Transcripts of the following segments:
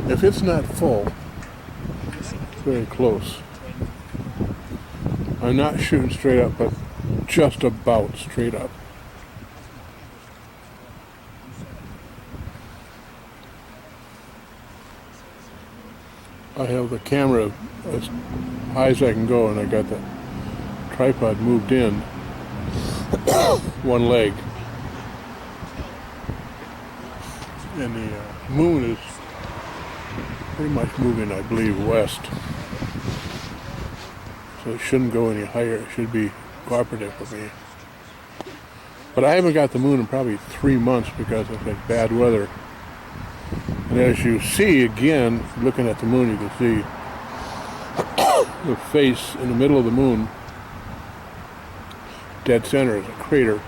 If it's not full, it's very close. I'm not shooting straight up, but just about straight up. I have the camera as high as I can go, and I got the tripod moved in one leg. And the moon is pretty much moving, I believe, west. So it shouldn't go any higher. It should be cooperative for me. But I haven't got the moon in probably 3 months because of like bad weather. And as you see, again, looking at the moon, you can see the face in the middle of the moon, dead center, is a crater.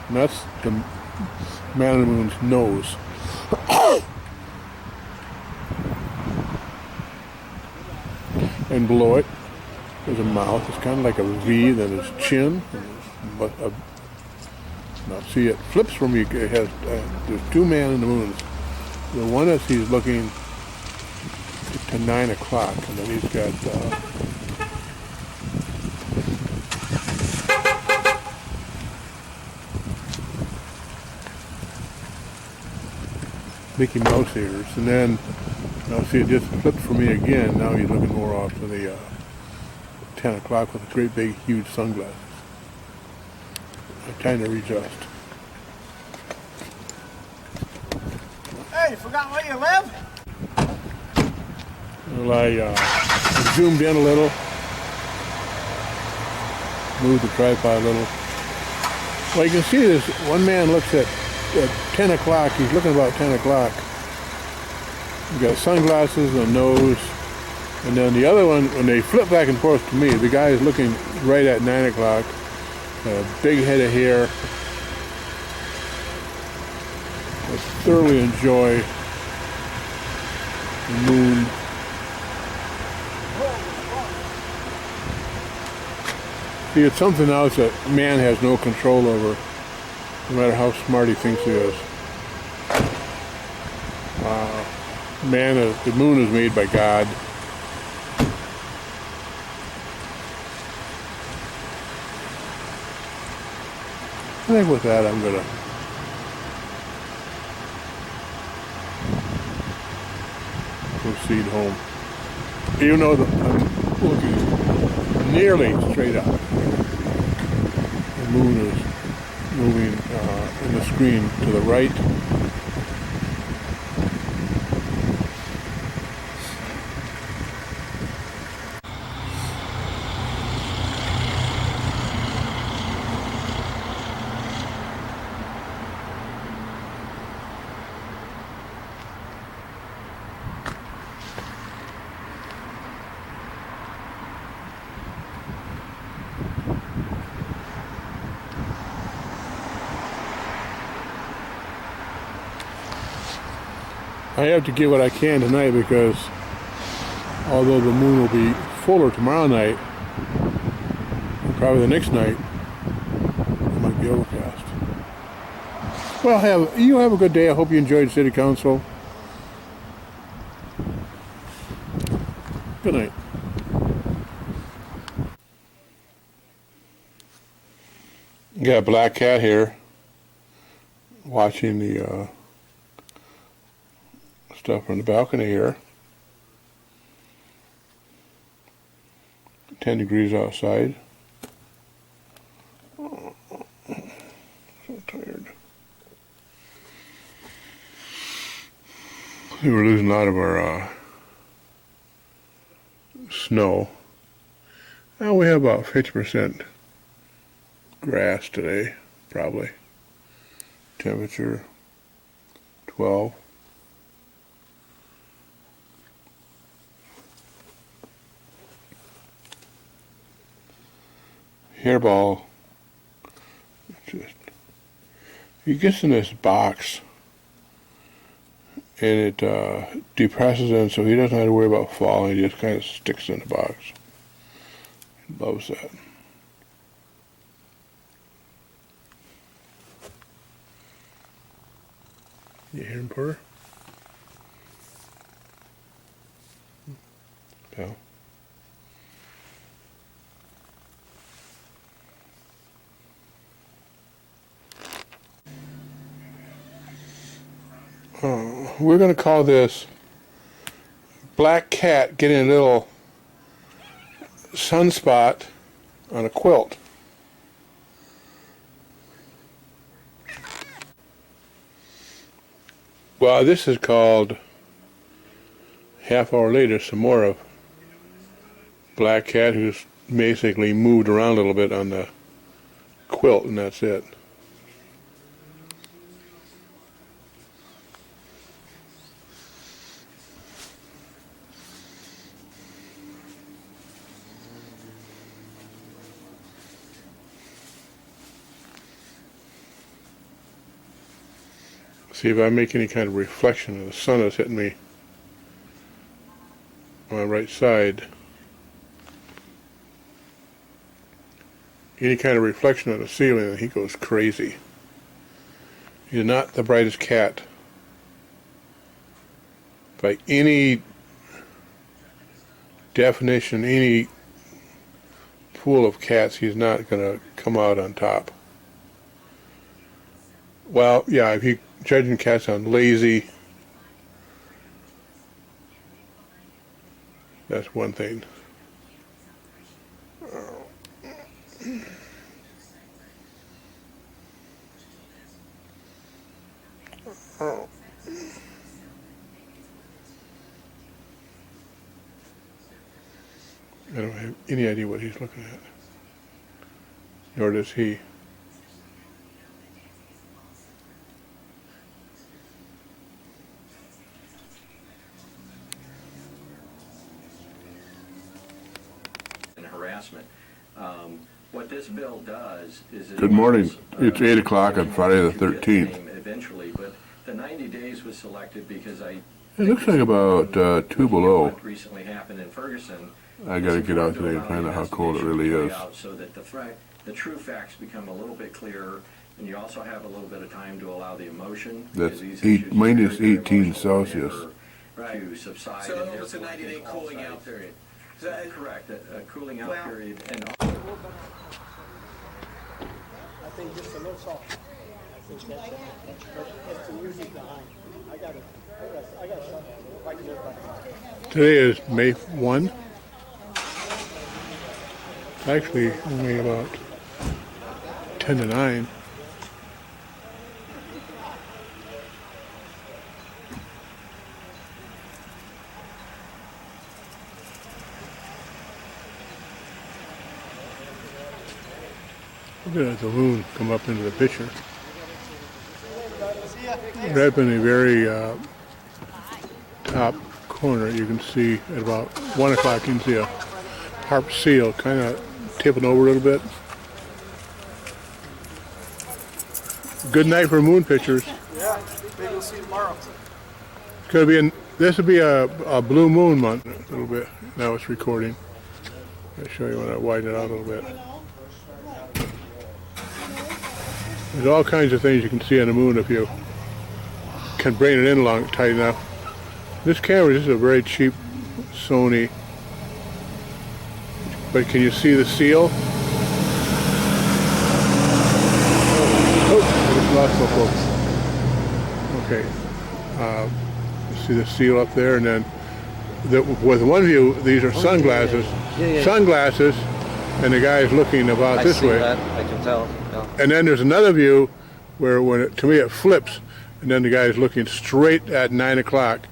And that's the man on the moon's nose. And below it is a mouth. It's kind of like a V, then his chin. But now see, it flips from you. It has there's two man in the moons. The one is he's looking to 9 o'clock, and then he's got Mickey Mouse ears, and then now see, it just flipped for me again. Now he's looking more off to the 10 o'clock with great big huge sunglasses. I'm trying to readjust. Hey, you forgot where you live? Well, I zoomed in a little, moved the tripod a little. Well, you can see this. One man looks at 10 o'clock. He's looking about 10 o'clock. He's got sunglasses, a nose, and then the other one, when they flip back and forth to me, the guy is looking right at 9 o'clock. A big head of hair. I thoroughly enjoy the moon. See, it's something else that man has no control over, no matter how smart he thinks he is. The moon is made by God. I think with that, I'm gonna proceed home. Even though I'm looking nearly straight up, the moon is moving in the screen to the right. I have to get what I can tonight because although the moon will be fuller tomorrow night, probably the next night, it might be overcast. Well, you have a good day. I hope you enjoyed City Council. Good night. Got a black cat here watching the stuff from the balcony here. 10 degrees outside. Oh, so tired. We were losing a lot of our snow. Now we have about 50% grass today, probably. Temperature 12. Hairball, just, he gets in this box and it depresses him so he doesn't have to worry about falling. He just kind of sticks in the box. He loves that. You hear him purr? tell. We're going to call this black cat getting a little sunspot on a quilt. Well, this is called, half hour later, some more of black cat who's basically moved around a little bit on the quilt, and that's it. See if I make any kind of reflection, the sun is hitting me on my right side. Any kind of reflection on the ceiling and he goes crazy. He's not the brightest cat. By any definition, any pool of cats, he's not going to come out on top. Well, yeah, if you judging cats on lazy, that's one thing. I don't have any idea what he's looking at, nor does he. Harassment. What this bill does is... Good morning. It's 8 o'clock on Friday the 13th. Eventually, but the 90 days was selected because It looks like about 2 below. What recently happened in Ferguson. I got to get out today and find out how cold it really is. So that the true facts become a little bit clearer, and you also have a little bit of time to allow the emotion. That's minus 18 Celsius. To subside. So it's a 90-day cooling out period. Is that correct? A cooling out period. And I think just a little soft. I think that's the music behind. I got something. Today is May 1. It's actually only about 10 to 9. Look at the moon come up into the picture. Right up in the very top corner, you can see at about 1 o'clock, you can see a harp seal kind of tipping over a little bit. Good night for moon pictures. Yeah, maybe we'll see tomorrow. It's going to be this will be a blue moon month a little bit. Now it's recording. I'll show you when I widen it out a little bit. There's all kinds of things you can see on the moon if you can bring it in tight enough. This camera is a very cheap Sony, but can you see the seal? Oh, I just lost my focus. Okay, see the seal up there, and then with one view, these are sunglasses. Yeah. Sunglasses, and the guy is looking about this way. I can tell. Yeah. And then there's another view where, to me, it flips, and then the guy is looking straight at 9 o'clock,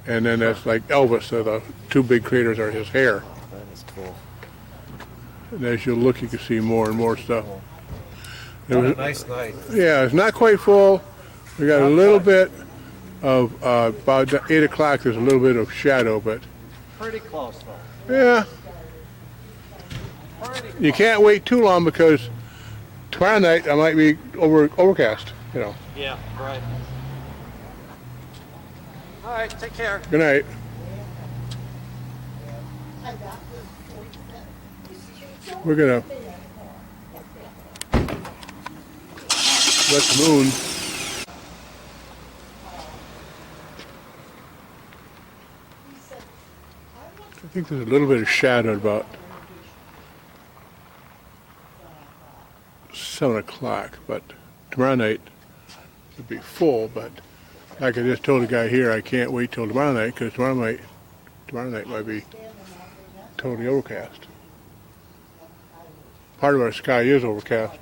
and then that's like Elvis. So the two big craters are his hair. That is cool. And as you look, you can see more and more stuff. What a nice night. Yeah, it's not quite full. We got a little bit of about 8 o'clock. There's a little bit of shadow, but Pretty close though. yeah, you can't wait too long because tomorrow night I might be overcast. You know. Yeah, right. All right, take care. Good night. We're gonna let the moon I think there's a little bit of shadow at about 7 o'clock, but tomorrow night it'll be full. But like I just told the guy here, I can't wait till tomorrow night because tomorrow night might be totally overcast. Part of our sky is overcast.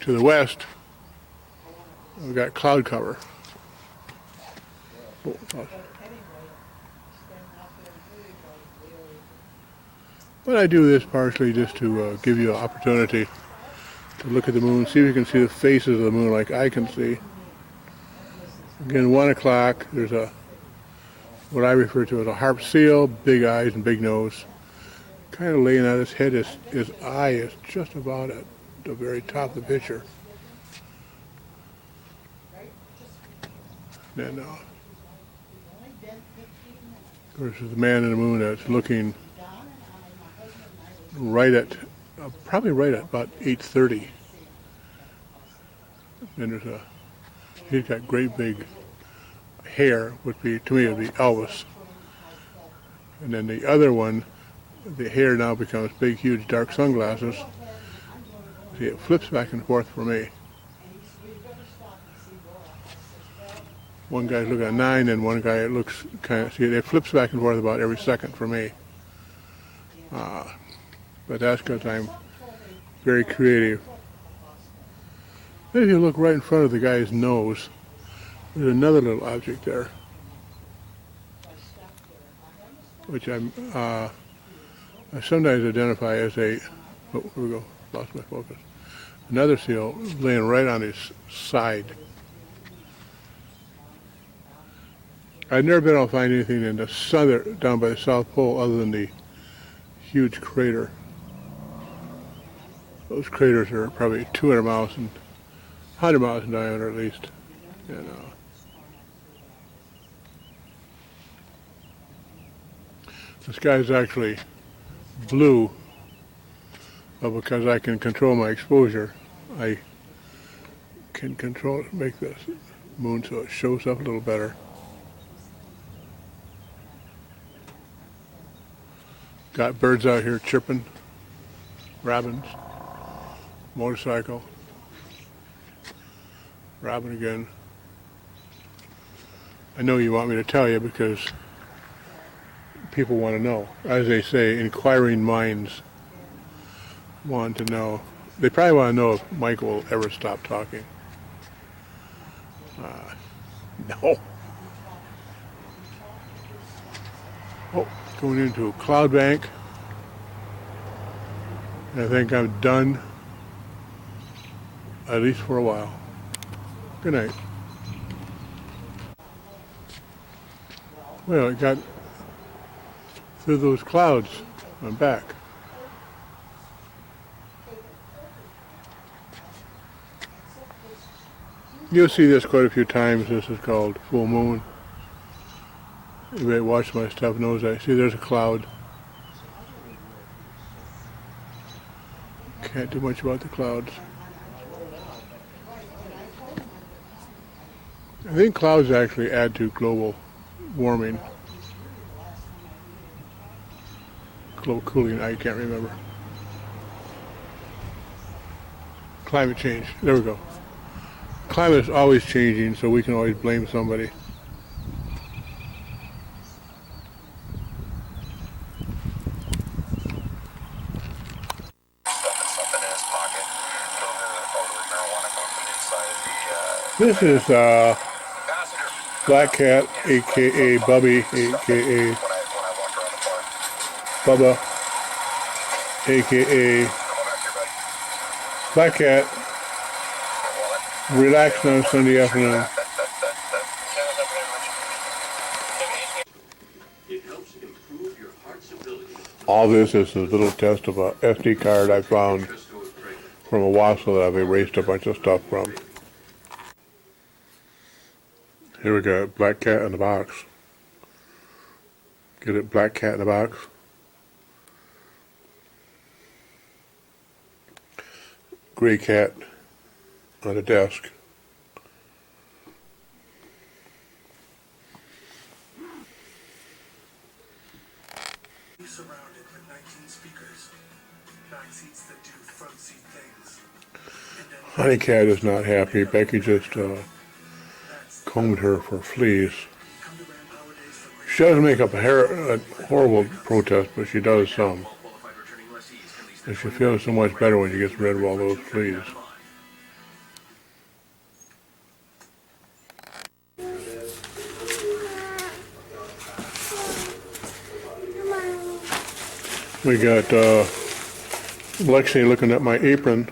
To the west, we've got cloud cover. But I do this partially just to give you an opportunity to look at the moon, see if you can see the faces of the moon like I can see. Again, 1 o'clock, there's what I refer to as a harp seal, big eyes and big nose. Kind of laying out his head, his eye is just about at the very top of the picture. Then, of course, there's the man in the moon that's looking right at, probably right at about 8:30. And he's got great big hair, to me, would be Elvis. And then the other one, the hair now becomes big, huge, dark sunglasses. See, it flips back and forth for me. One guy's looking at 9, and one guy looks kind of, see, it flips back and forth about every second for me. But that's because I'm very creative. Then if you look right in front of the guy's nose, there's another little object there, which I sometimes identify as a, oh, here we go, lost my focus. Another seal laying right on his side. I've never been able to find anything in the southern, down by the South Pole other than the huge crater. Those craters are probably 200 miles and 100 miles in diameter at least. And, the sky is actually blue because I can control my exposure. I can make the moon so it shows up a little better. Got birds out here chirping, robins, motorcycle, robin again. I know you want me to tell you because people want to know. As they say, inquiring minds want to know. They probably want to know if Mike will ever stop talking. No. Oh, going into a cloud bank. And I think I'm done, at least for a while. Good night. Well, I got through those clouds. I'm back. You'll see this quite a few times. This is called full moon. Anybody watch my stuff knows I see there's a cloud. Can't do much about the clouds. I think clouds actually add to global warming. Global cooling, I can't remember. Climate change, there we go. Climate is always changing, so we can always blame somebody. This is Black Cat, aka Bubby, aka Bubba, aka Black Cat, relaxing on Sunday afternoon. All this is a little test of a SD card I found from a wassail that I've erased a bunch of stuff from. Here we go, Black Cat in the box. Get it, Black Cat in the box. Gray cat on the desk. surrounded with 19 speakers, 9 seats that do front seat things. And then Honey Cat is not happy. Becky just combed her for fleas. come to Ram holidays for great She doesn't make up a horrible protest, but she does some. And she feels so much better when she gets rid of all those fleas. We got Lexi looking at my apron.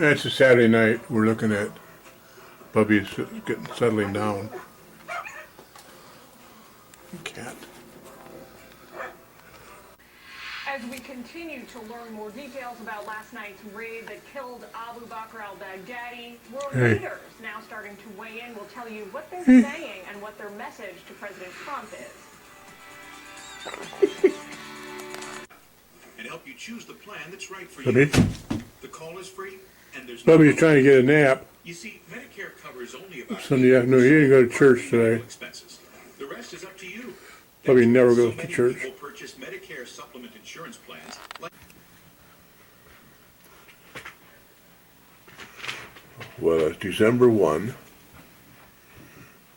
It's a Saturday night. We're looking at Bubby's settling down. Cat. As we continue to learn more details about last night's raid that killed Abu Bakr al-Baghdadi, world leaders now starting to weigh in. We'll tell you what they're saying and what their message to President Trump is. And help you choose the plan that's right for Bubby? you. The call is free, and there's no Bubby's trying to get a nap. You see, Medicare covers only about Sunday afternoon. He didn't go to church today. expenses. The rest is up to you. Bubby That's never why goes so to many church. people purchase Medicare supplement insurance plans like Well, it's December 1,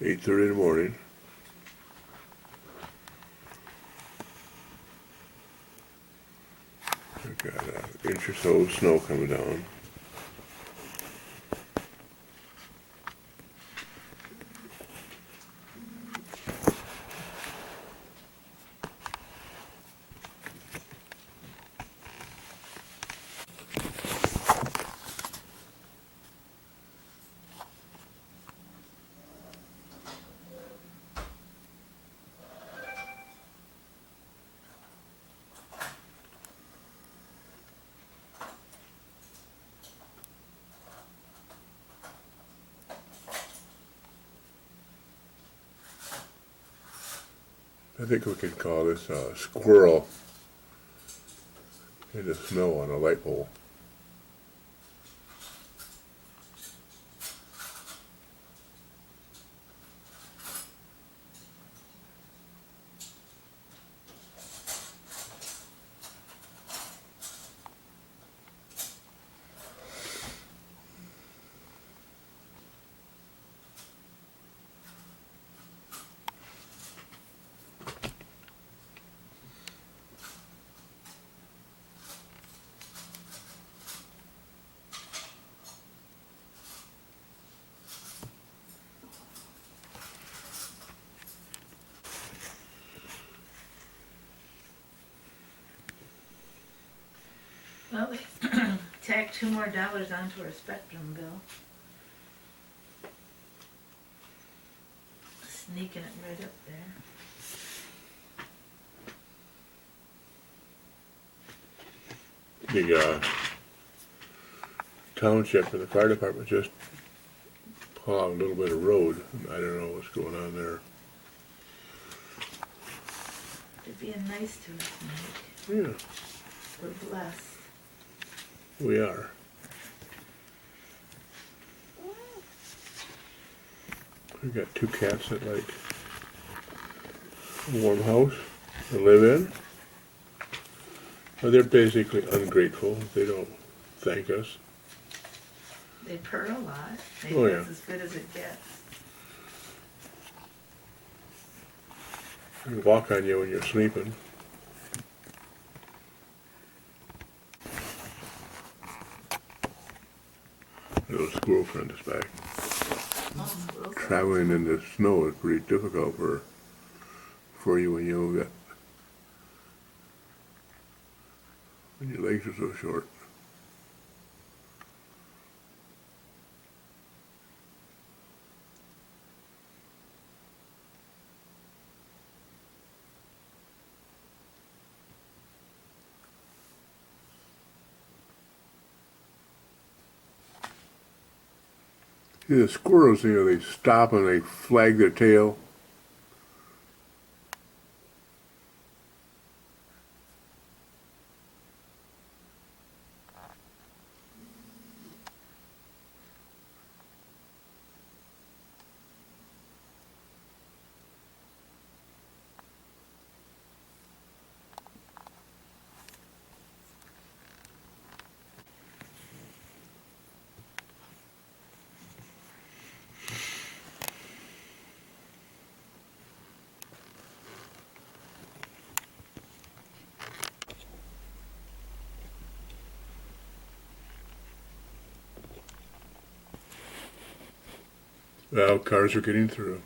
8:30 in the morning. We've got an inch or so of snow coming down. I think we could call this a squirrel in the snow on a light pole. Well, they tacked $2 more onto our spectrum bill. Sneaking it right up there. The township and the fire department just pull out a little bit of road. I don't know what's going on there. They're being nice to us, Mike. Yeah, We're blessed. we are. We've got 2 cats that like a warm house to live in. Well, they're basically ungrateful. They don't thank us. They purr a lot. Maybe Oh, yeah. that's as good as it gets. They walk on you when you're sleeping. Little squirrel friend is back. Oh, squirrels. Traveling in the snow is pretty difficult for you when your legs are so short. See the squirrels here, they stop and they flag their tail. Well, cars are getting through.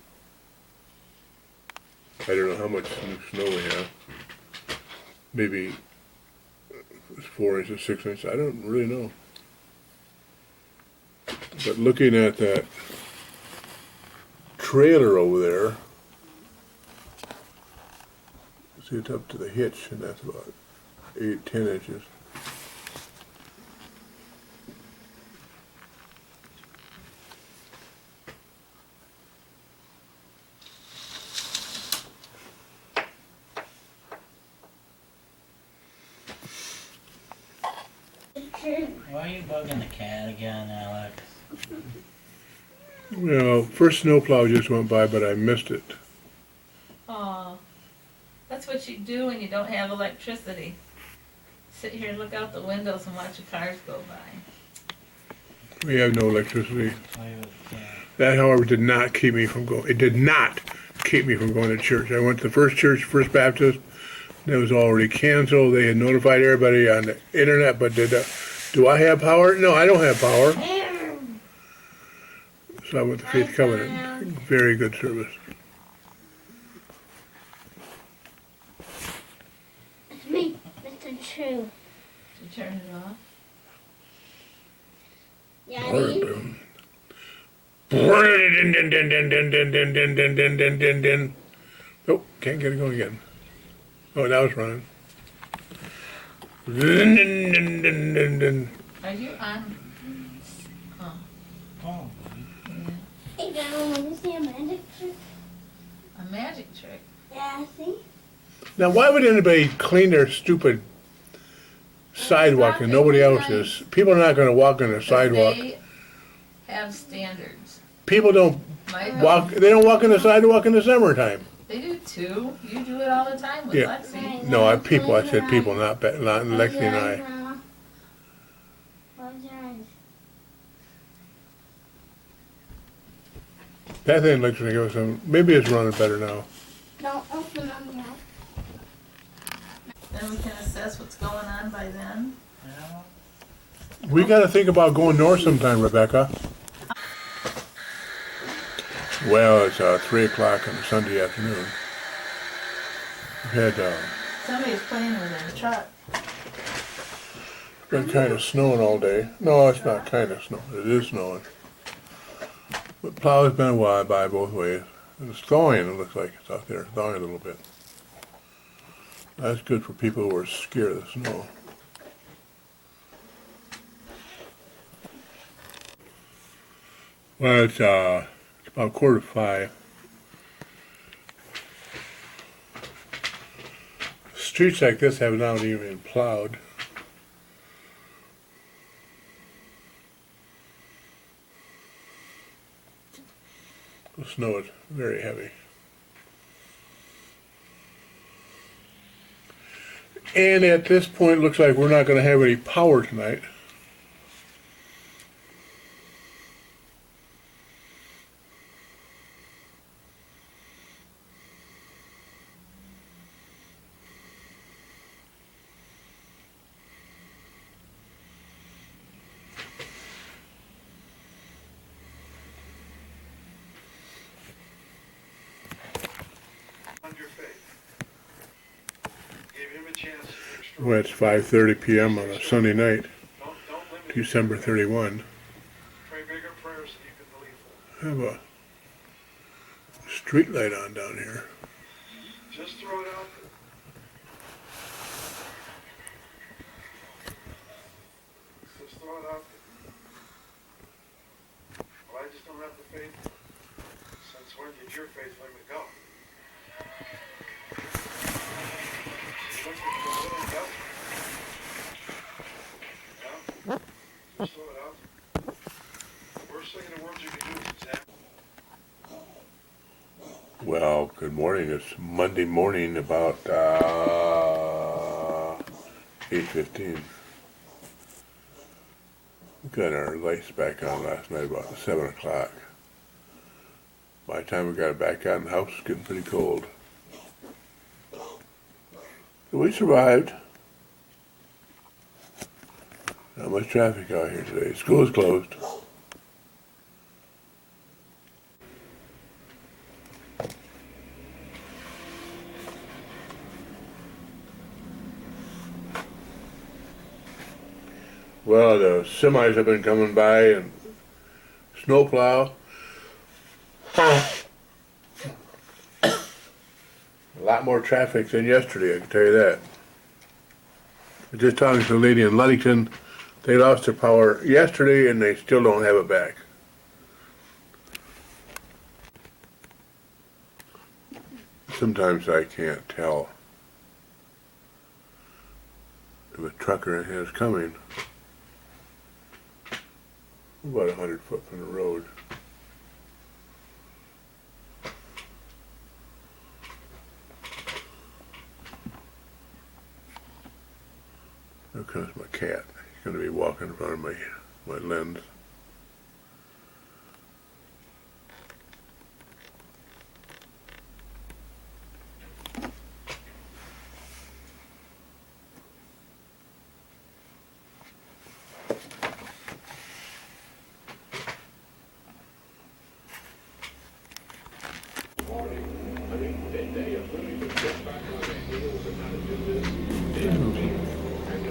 I don't know how much snow we have. Maybe it's 4 inches, 6 inches. I don't really know. But looking at that trailer over there, see it's up to the hitch, and that's about 8, 10 inches. Why are you bugging the cat again, Alex? Well, first snowplow just went by, but I missed it. Oh, that's what you do when you don't have electricity. Sit here and look out the windows and watch the cars go by. We have no electricity. Why you with the cat? That, however, did not keep me from going. It did not keep me from going to church. I went to the first church, First Baptist. That was already canceled. They had notified everybody on the internet, but do I have power? No, I don't have power. So I went to Faith Covenant. Very good service. It's me, Mr. True. You turn it off. Daddy. Oh, can't get it going again. Oh, now it's running. Are you on? Oh, Hey, Grandma, want to see a magic trick? A magic trick? Yeah, see? Now, why would anybody clean their stupid sidewalk and nobody else is? People are not going to walk on the sidewalk. They have standards. People don't My walk. They don't walk on the sidewalk in the summertime. They do too. You do it all the time with Yeah. Lexi. No, I said people, not Lexi and I. Close your eyes. That thing looks like it was some. Maybe it's running better now. Don't open them yet. Then we can assess what's going on by then. yeah. We got to think about going north sometime, Rebecca. Well, it's 3 o'clock on a Sunday afternoon. We had Somebody's playing with a truck. been kind of snowing all day. No, it's not kind of snowing. It is snowing. But plow's been a while by both ways. It's thawing. It looks like it's out there, thawing a little bit. That's good for people who are scared of the snow. Well, it's about 4:45. Streets like this have not even been plowed. The snow is very heavy. And at this point, it looks like we're not going to have any power tonight. On your faith. Gave him a chance to extra. Well, it's 5:30 p.m. on a Sunday night, Don't limit it. December 31. Pray bigger prayers so you can believe I have a street light on down here. them. Just throw it out there. Just throw it out there. Well, I just don't faith? Since when did your faith let me go? You looking for a little help? Yeah? Slow it out. The worst thing in the world you can do is examine. Well, good morning. It's Monday morning, about 8:15. We got our lights back on last night about 7 o'clock. By the time we got it back on, the house was getting pretty cold. So we survived. Not much traffic out here today. School is closed. Well, the semis have been coming by and snowplow. A lot more traffic than yesterday, I can tell you that. I was just talking to a lady in Ludington. They lost their power yesterday and they still don't have it back. Sometimes I can't tell if a trucker is coming. About 100 foot from the road. There comes my cat. He's going to be walking in front of my lens.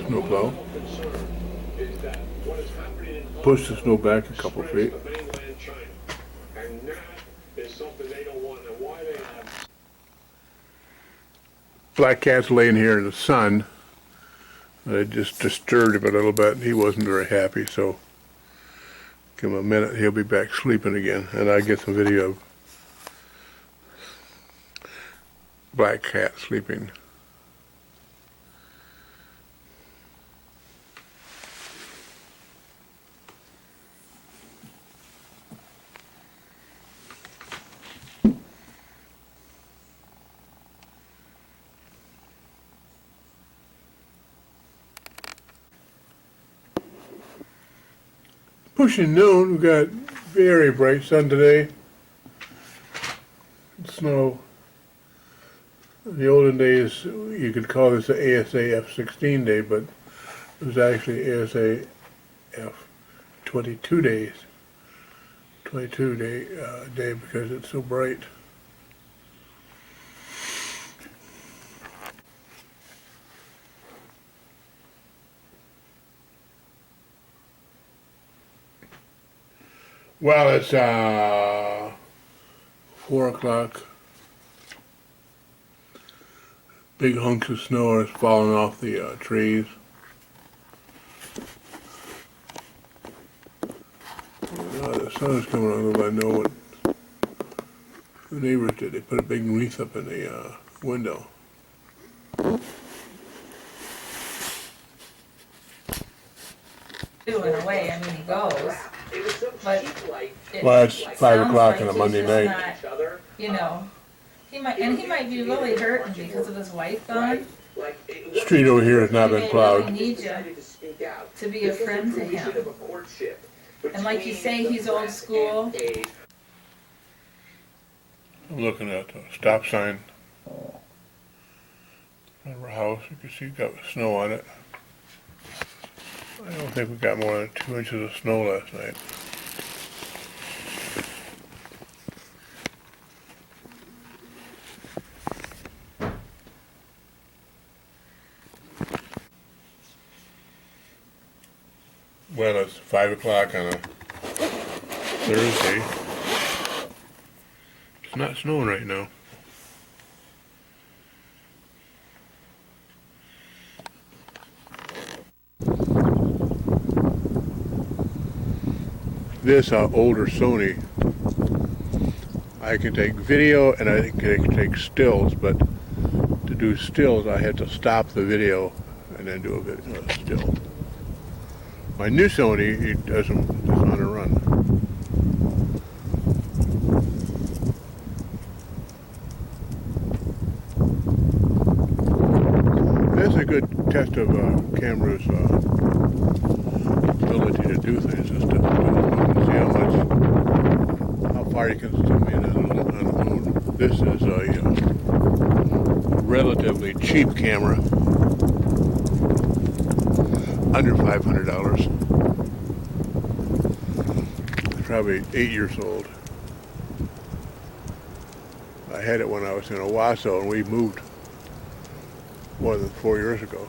Snowplow. Push the snow back a couple feet. Black cat's laying here in the sun. I just disturbed him a little bit. He wasn't very happy, so give him a minute. He'll be back sleeping again, and I'll get some video of black cat sleeping. Pushing noon. We've got very bright sun today. Snow. In the olden days, you could call this an ASA F-16 day, but it was actually ASA F-22 days. 22 day because it's so bright. Well, it's 4 o'clock. Big hunks of snow are falling off the trees. The sun is coming on, but I know what the neighbors did. They put a big wreath up in the window. In a way, I mean, he goes. But Well, it's 5 o'clock on a Monday night. Not, you know, he might be really hurting because of his wife gone. The street over here has not been plowed. He needs you to be a friend to him. And like you say, he's old school. I'm looking at the stop sign of our house. You can see it's got snow on it. I don't think we got more than 2 inches of snow last night. Well, it's 5 o'clock on a Thursday. It's not snowing right now. This older Sony I can take video and I can take stills, but to do stills I had to stop the video and then do a still. My new Sony, it doesn't on a run. That's a good test of a camera's ability to do things. Is to see how far you can zoom in on the moon. This is a relatively cheap camera, under $500. It's probably 8 years old. I had it when I was in Owasso, and we moved more than 4 years ago.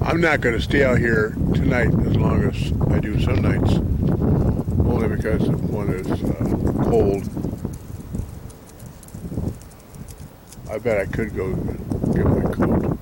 I'm not going to stay out here tonight as long as I do some nights, only because one is cold. I bet I could go get my coat.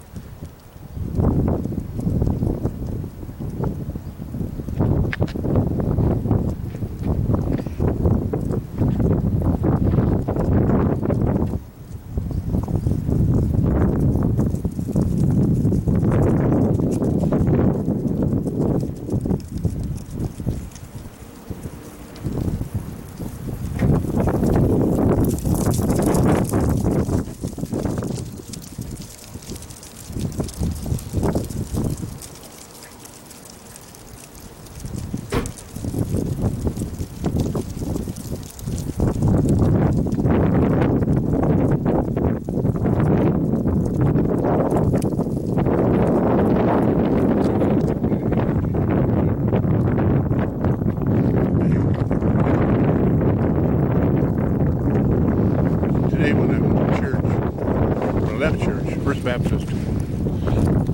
Baptist,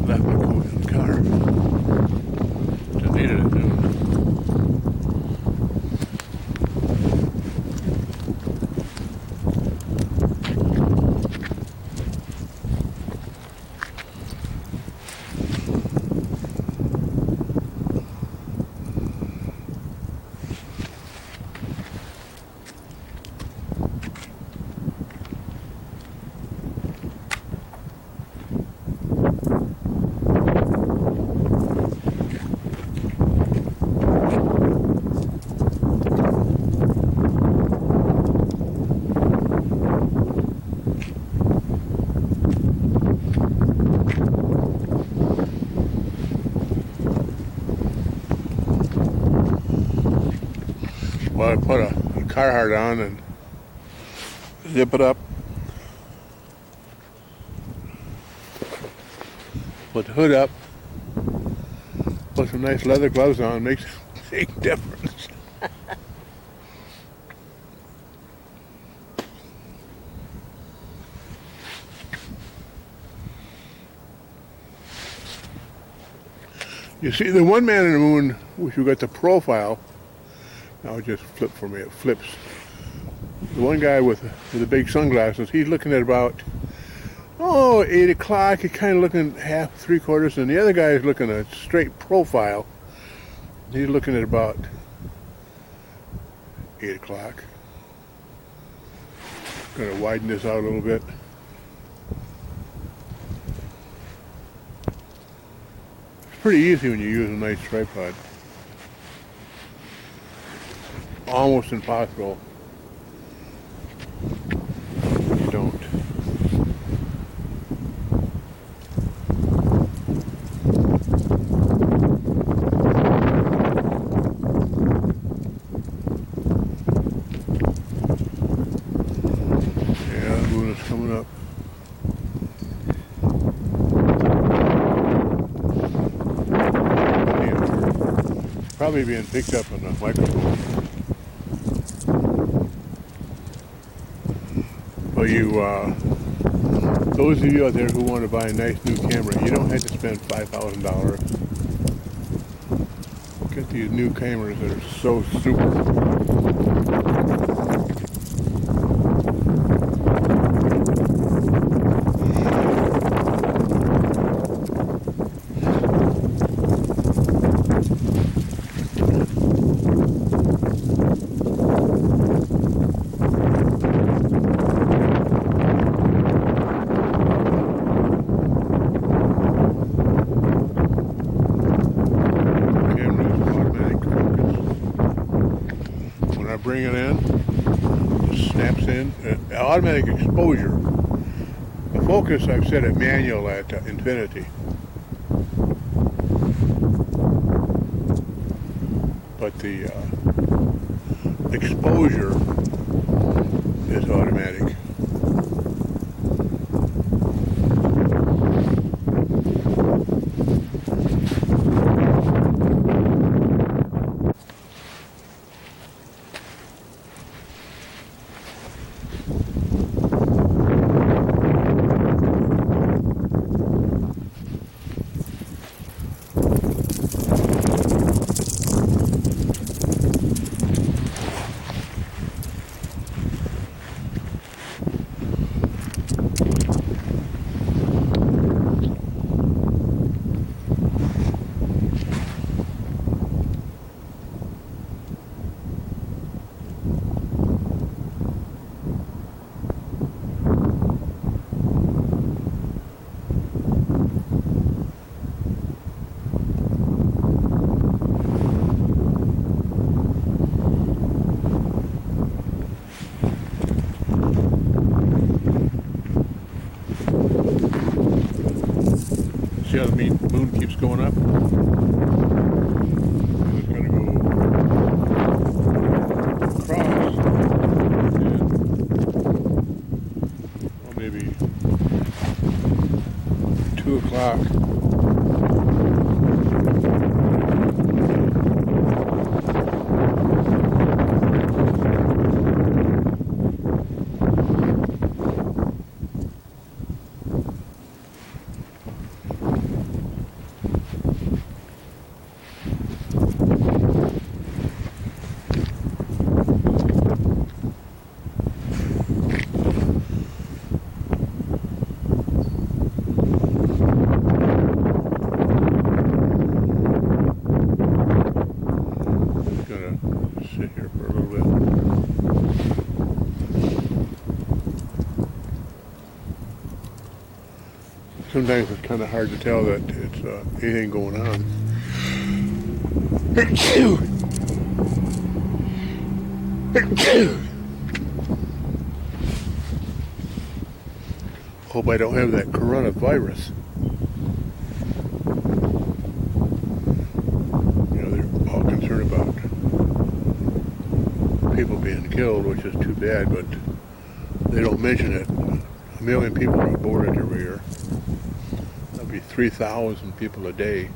left my coat in the car. Just needed it too. Well, I put a Carhartt on and zip it up. Put the hood up. Put some nice leather gloves on. Makes a big difference. You see, the one man in the moon, which you got the profile. Now it just flipped for me. It flips. The one guy with the big sunglasses, he's looking at about 8 o'clock. He's kind of looking half, 3/4, and the other guy is looking at straight profile. He's looking at about 8 o'clock. Going to widen this out a little bit. It's pretty easy when you use a nice tripod. Almost impossible if you don't. Yeah, the moon is coming up. It's probably being picked up on the microphone. Well, those of you out there who want to buy a nice new camera, you don't have to spend $5,000. Get these new cameras that are so super. focus in, automatic exposure. The focus I've set at manual at infinity. But the exposure is automatic. See how the moon keeps going up? It's going to go across and, well, maybe 2 o'clock. Sit here for a little bit. Sometimes it's kind of hard to tell that it's anything going on. Hope I don't have that coronavirus. You know, they're all concerned about people being killed, which is too bad, but they don't mention it. 1 million people are aborted every year. That'll be 3,000 people a day.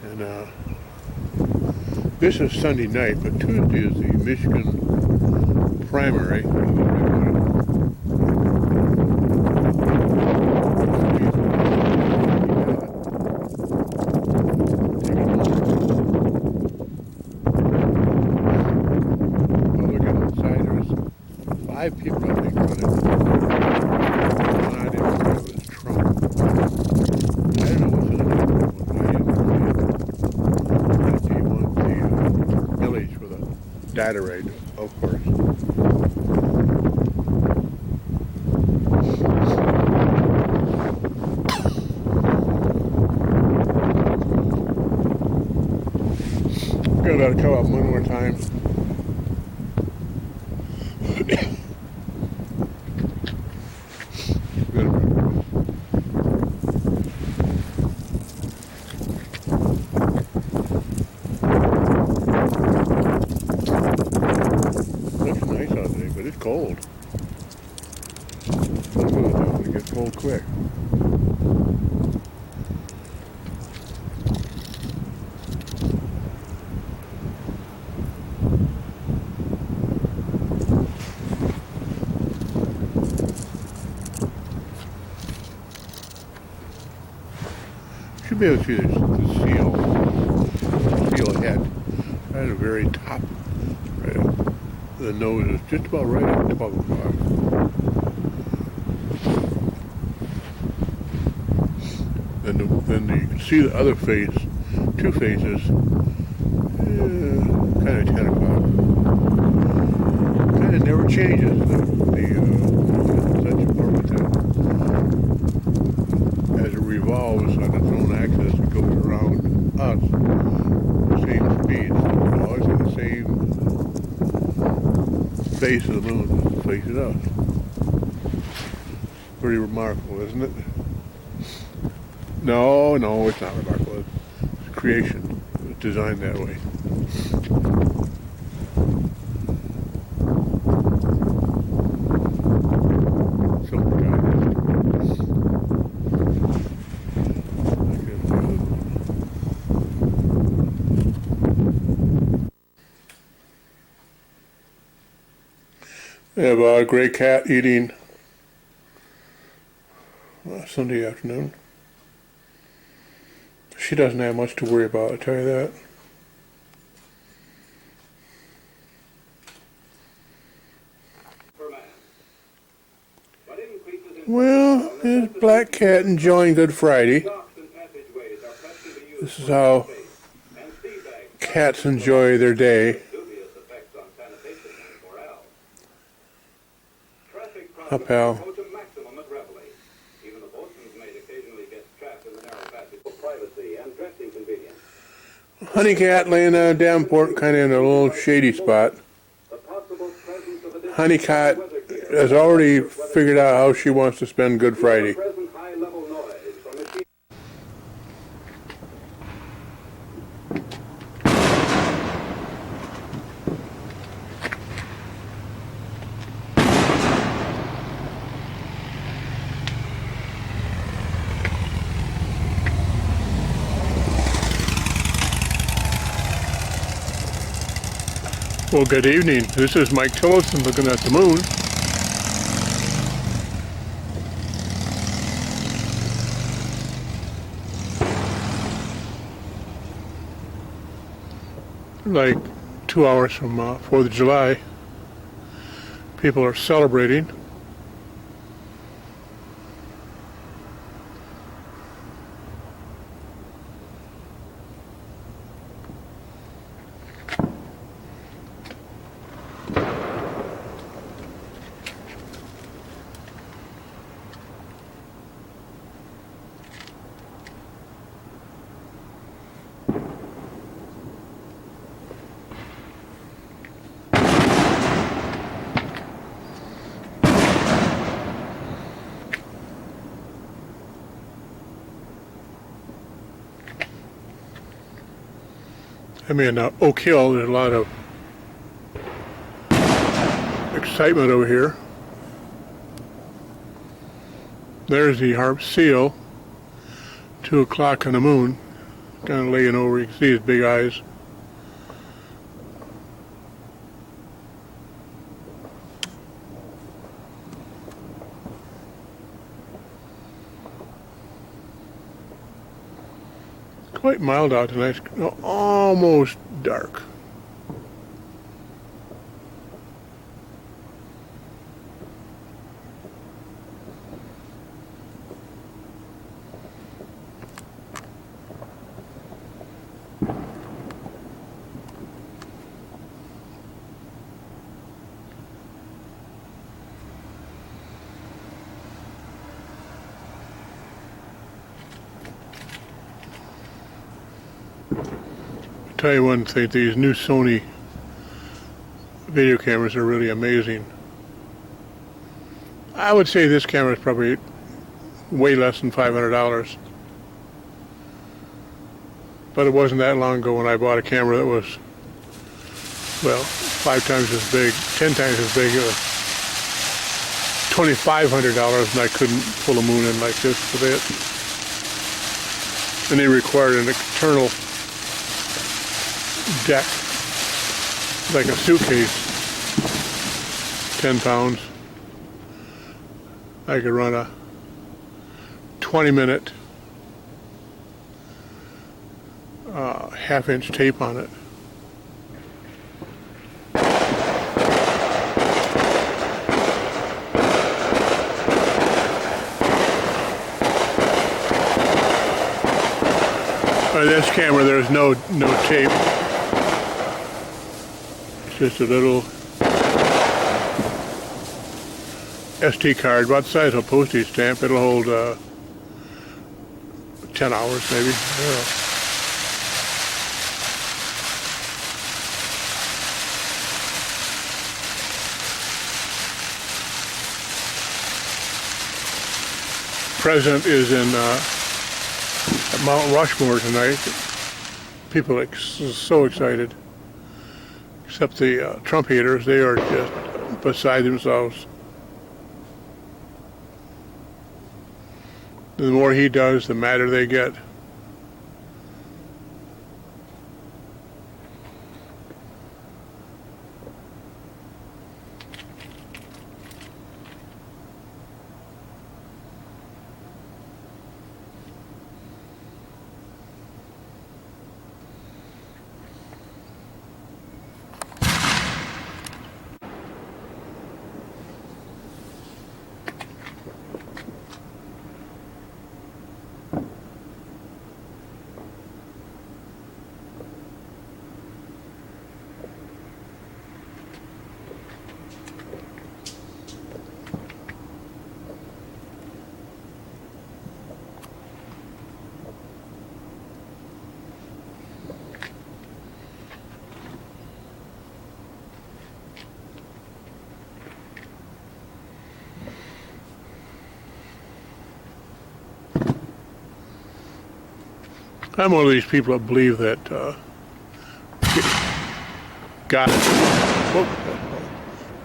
And this is Sunday night, but Tuesday is the Michigan primary. Five people, I think, on it. One I didn't know was Trump. I don't know what's the other one. I didn't see it. The village with a data rate, of course. Got to come up one more time. Looks nice out today, but it's cold. That's what it does. It gets cold quick. Should be able to see the seal head right at the very top. Right up. The nose is just about right at 12 o'clock. Then you can see the other face, 2 faces, kind of 10 o'clock. And it never changes. Such orbit as it revolves on its own axis, it goes around. same speed. It's always in the same face of the moon. Face it out. Pretty remarkable, isn't it? No, it's not remarkable. It's creation. It's designed that way. We have a gray cat eating Sunday afternoon. She doesn't have much to worry about, I tell you that. Well, there's Black Cat enjoying Good Friday. This is how cats enjoy their day. Hi, pal. Honey cat laying on a davenport, kind of in a little shady spot. Honey cat has already figured out how she wants to spend Good Friday. Well, good evening. This is Mike Tillotson looking at the moon. Like 2 hours from 4th of July, people are celebrating. I mean, Oak Hill, there's a lot of excitement over here. There's the harp seal, 2 o'clock on the moon, kind of laying over. You can see his big eyes. Quite mild out tonight, almost dark. Tell you one thing, these new Sony video cameras are really amazing. I would say this camera is probably way less than $500. But it wasn't that long ago when I bought a camera that was, well, 5 times as big, 10 times as big. It was $2,500 and I couldn't pull a moon in like this with it. And they required an external deck, like a suitcase, 10 pounds. I could run a 20-minute half-inch tape on it. On this camera, there's no tape. Just a little SD card, about the size of a postage stamp. It'll hold 10 hours maybe. I don't know. president is in at Mount Rushmore tonight. People are so excited. Except the Trump haters, they are just beside themselves. The more he does, the madder they get. I'm one of these people that believe that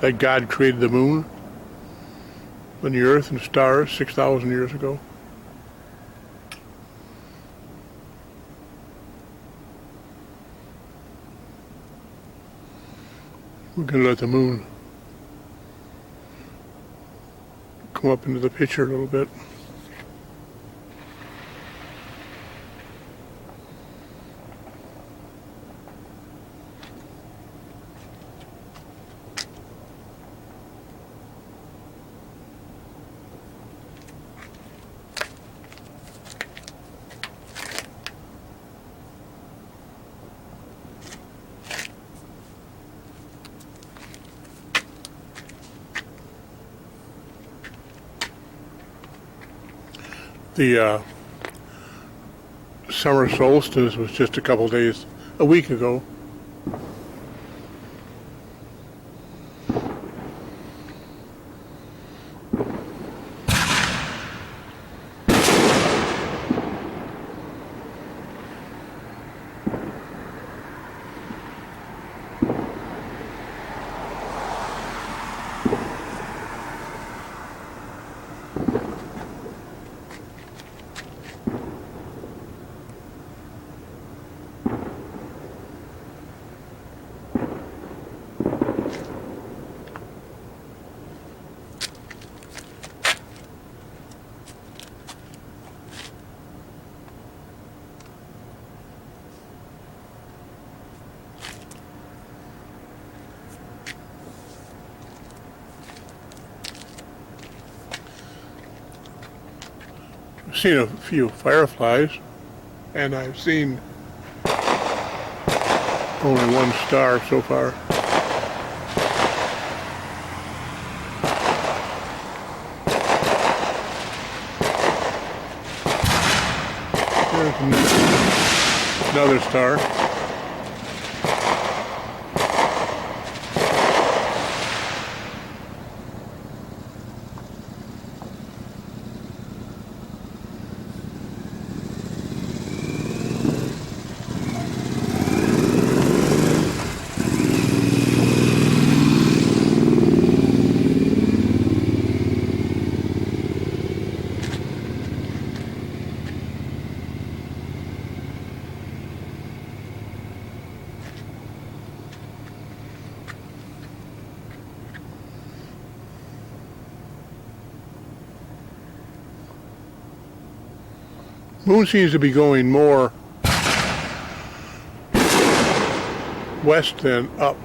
God created the moon and the earth and stars 6,000 years ago. We're going to let the moon come up into the picture a little bit. The summer solstice was just a week ago. I've seen a few fireflies, and I've seen only one star so far. There's another star. Moon seems to be going more west than up.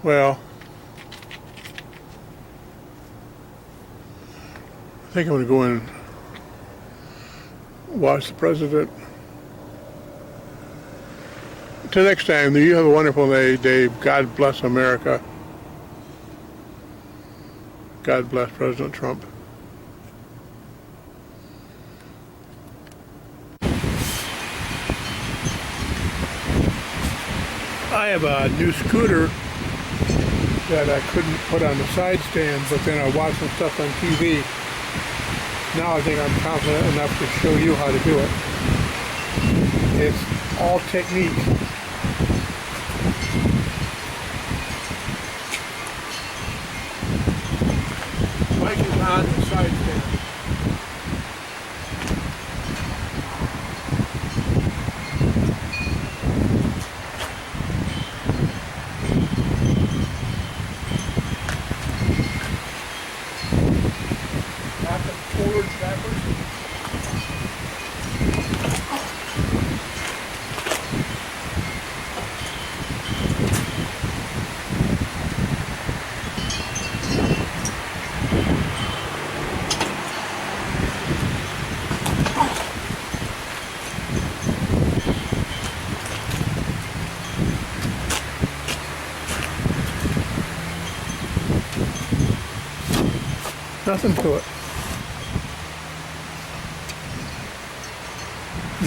Well, I think I'm going to go in and watch the president. Till next time, you have a wonderful day, Dave. God bless America. God bless President Trump. I have a new scooter that I couldn't put on the side stand, but then I watched some stuff on TV. Now I think I'm confident enough to show you how to do it. It's all technique. Bike is on the side stand. Forward, backwards. Nothing to it.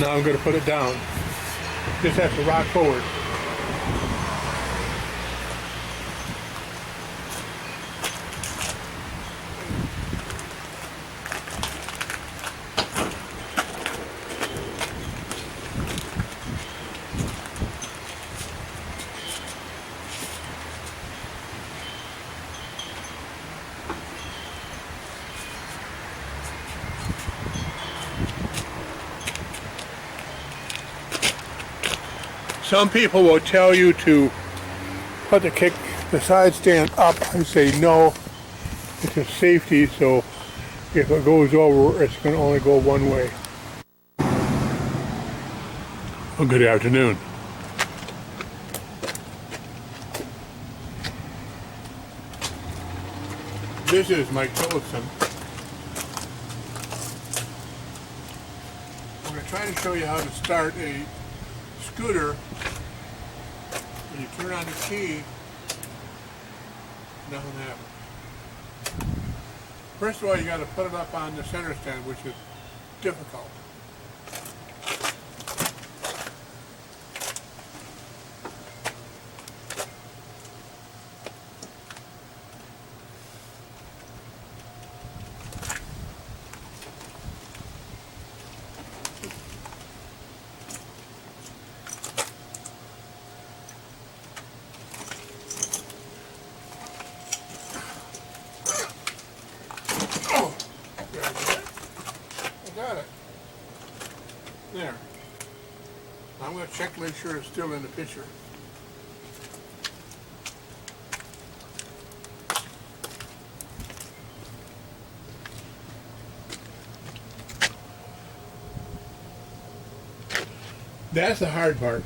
Now I'm going to put it down. Just have to rock forward. Some people will tell you to put the side stand up. I say no, it's a safety, so if it goes over, it's going to only go one way. Well, good afternoon. This is my Tillotson. I'm going to try to show you how to start a scooter. When you turn on the key, nothing happens. First of all, you got to put it up on the center stand, which is difficult. Got it. There. I'm going to check to make sure it's still in the picture. That's the hard part.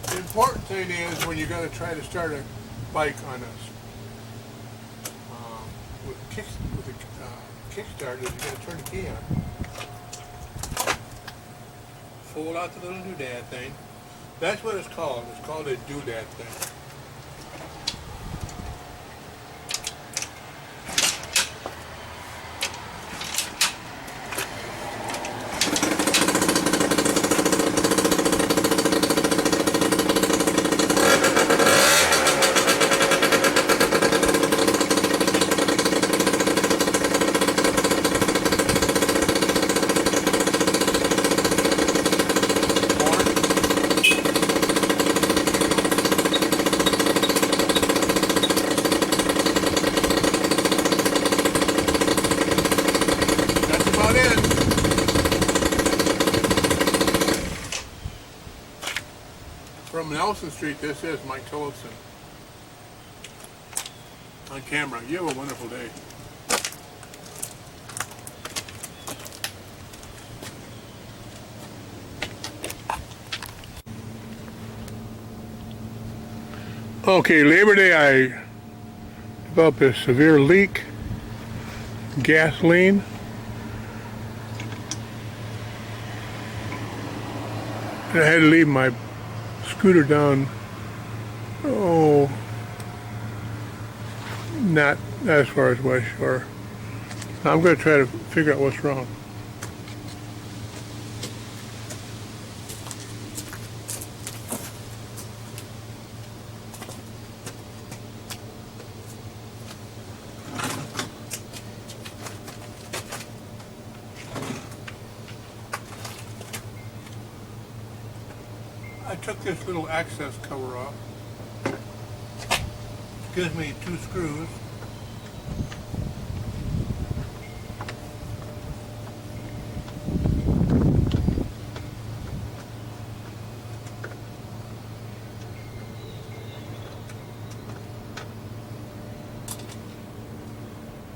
The important thing is when you're going to try to start a bike on us with a kickstart, is you got to turn the key on. Fold out the little doodad thing. That's what it's called. It's called a doodad thing. From Nelson Street, this is Mike Tillotson on camera. You have a wonderful day. Okay, Labor Day I developed a severe leak, gasoline. And I had to leave my scooter down, not as far as West Shore. I'm going to try to figure out what's wrong. took this little access cover off. Gives me 2 screws.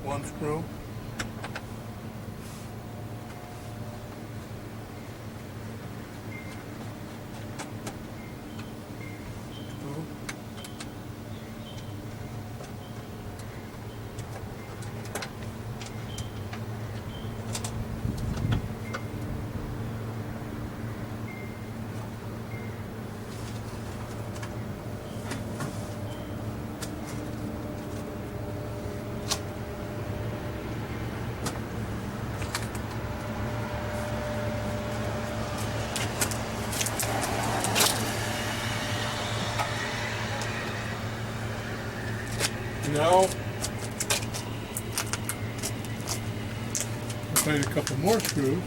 One screw. Screw. Now, I'll find a couple more screws.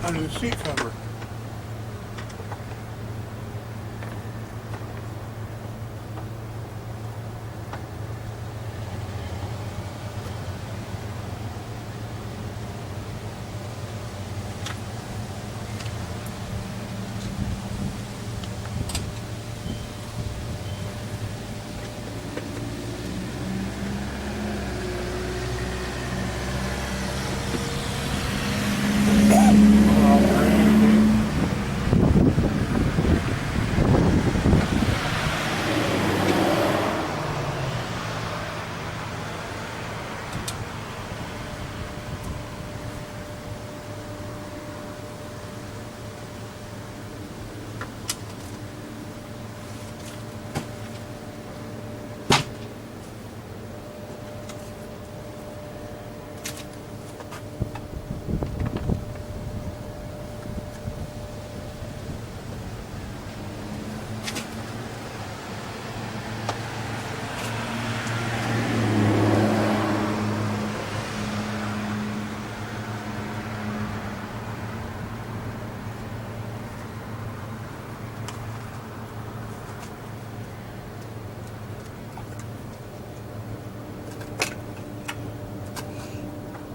Under the seat cover.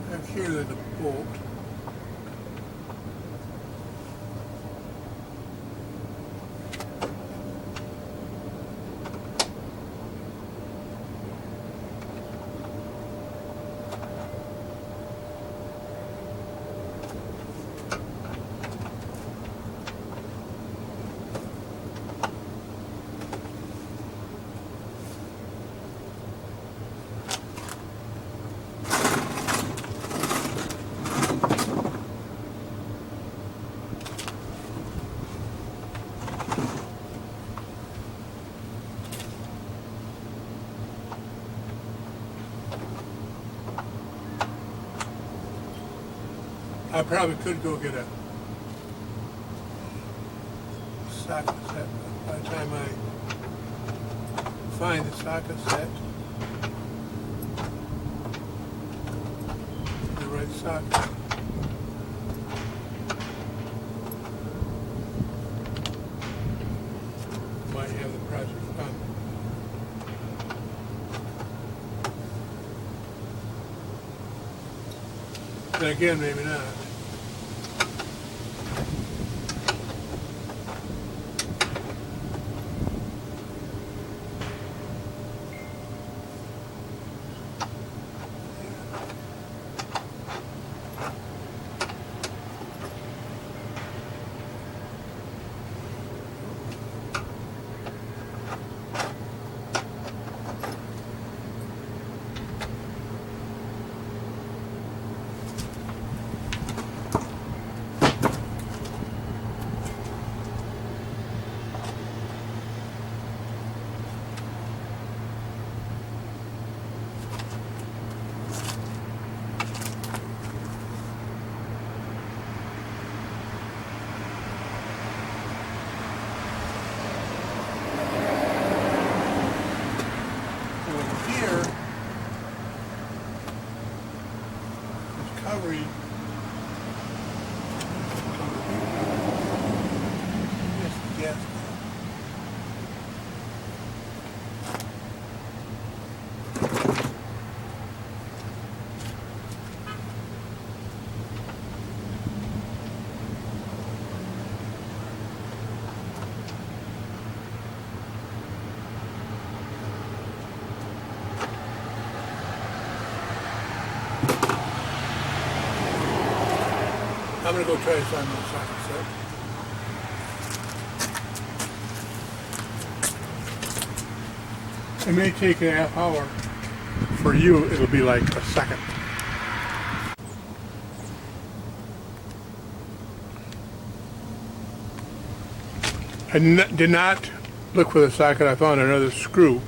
Back here there's a bolt. I probably could go get a socket set by the time I find the socket set. The right socket. Might have the project done. Then again, maybe not. gonna go try to find those sockets, right? It may take a half hour. For you, it'll be like a second. I did not look for the socket. I found another screw.